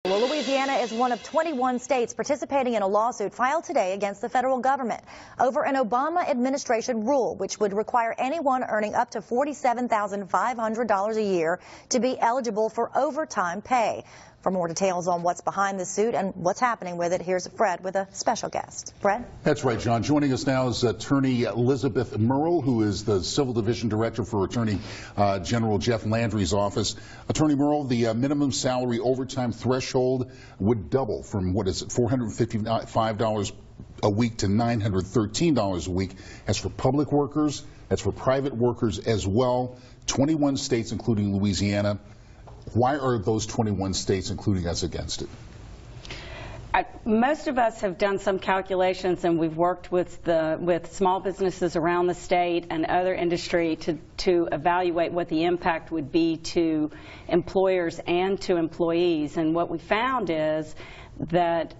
Well, Louisiana is one of 21 states participating in a lawsuit filed today against the federal government over an Obama administration rule which would require anyone earning up to $47,500 a year to be eligible for overtime pay. For more details on what's behind the suit and what's happening with it, here's Fred with a special guest. Fred? That's right, John. Joining us now is Attorney Elizabeth Murrill, who is the Civil Division Director for Attorney General Jeff Landry's office. Attorney Murrill, the minimum salary overtime threshold would double from, what is it, $455 a week to $913 a week. As for public workers, that's for private workers as well. 21 states, including Louisiana. Why are those 21 states, including us, against it? Most of us have done some calculations, and we've worked with small businesses around the state and other industry to evaluate what the impact would be to employers and to employees. And what we found is that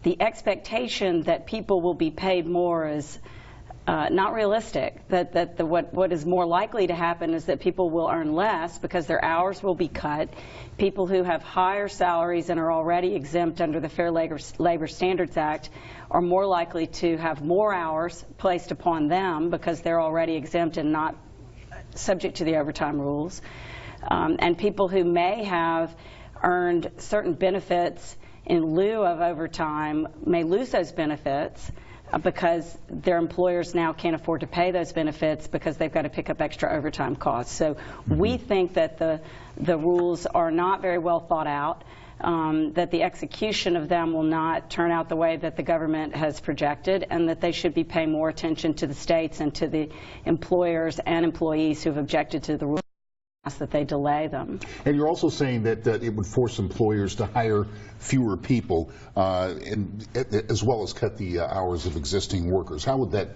the expectation that people will be paid more is not realistic. What is more likely to happen is that people will earn less because their hours will be cut. People who have higher salaries and are already exempt under the Fair Labor Standards Act are more likely to have more hours placed upon them because they're already exempt and not subject to the overtime rules. And people who may have earned certain benefits in lieu of overtime may lose those benefits because their employers now can't afford to pay those benefits because they've got to pick up extra overtime costs. So we think that the rules are not very well thought out, that the execution of them will not turn out the way that the government has projected, and that they should be paying more attention to the states and to the employers and employees who have objected to the rules, that they delay them. And you're also saying that it would force employers to hire fewer people as well as cut the hours of existing workers. How would that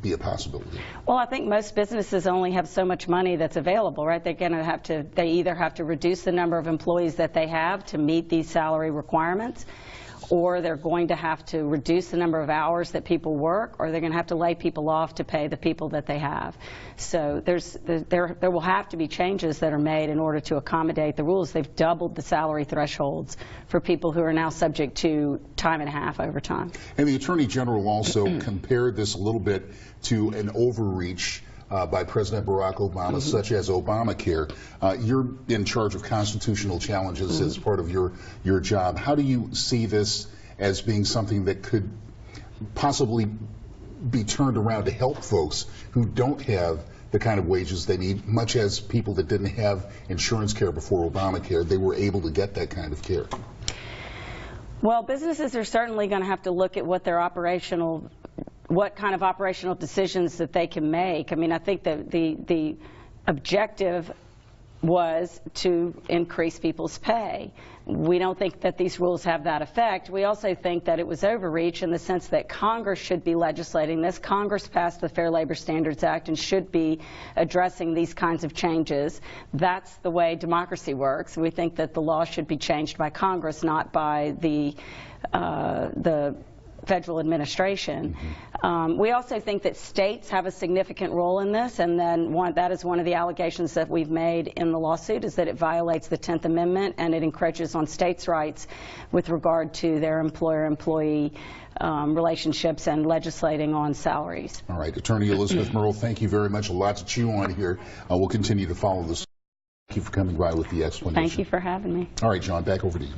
be a possibility? Well, I think most businesses only have so much money that's available, right? They either have to reduce the number of employees that they have to meet these salary requirements, or they're going to have to reduce the number of hours that people work, or they're going to have to lay people off to pay the people that they have. So there will have to be changes that are made in order to accommodate the rules. They've doubled the salary thresholds for people who are now subject to time and a half overtime. And the Attorney General also compared this a little bit to an overreach by President Barack Obama, such as Obamacare. You're in charge of constitutional challenges as part of your job. How do you see this as being something that could possibly be turned around to help folks who don't have the kind of wages they need, much as people that didn't have insurance care before Obamacare, they were able to get that kind of care? Well, businesses are certainly going to have to look at what kind of operational decisions that they can make. I mean, I think that the objective was to increase people's pay. We don't think that these rules have that effect. We also think that it was overreach in the sense that Congress should be legislating this. Congress passed the Fair Labor Standards Act and should be addressing these kinds of changes. That's the way democracy works. We think that the law should be changed by Congress, not by the federal administration. We also think that states have a significant role in this, and then that is one of the allegations that we've made in the lawsuit, is that it violates the 10th Amendment and it encroaches on states' rights with regard to their employer-employee relationships and legislating on salaries. All right, Attorney Elizabeth Murrill, thank you very much. A lot to chew on here. We'll continue to follow this. Thank you for coming by with the explanation. Thank you for having me. All right, John, back over to you.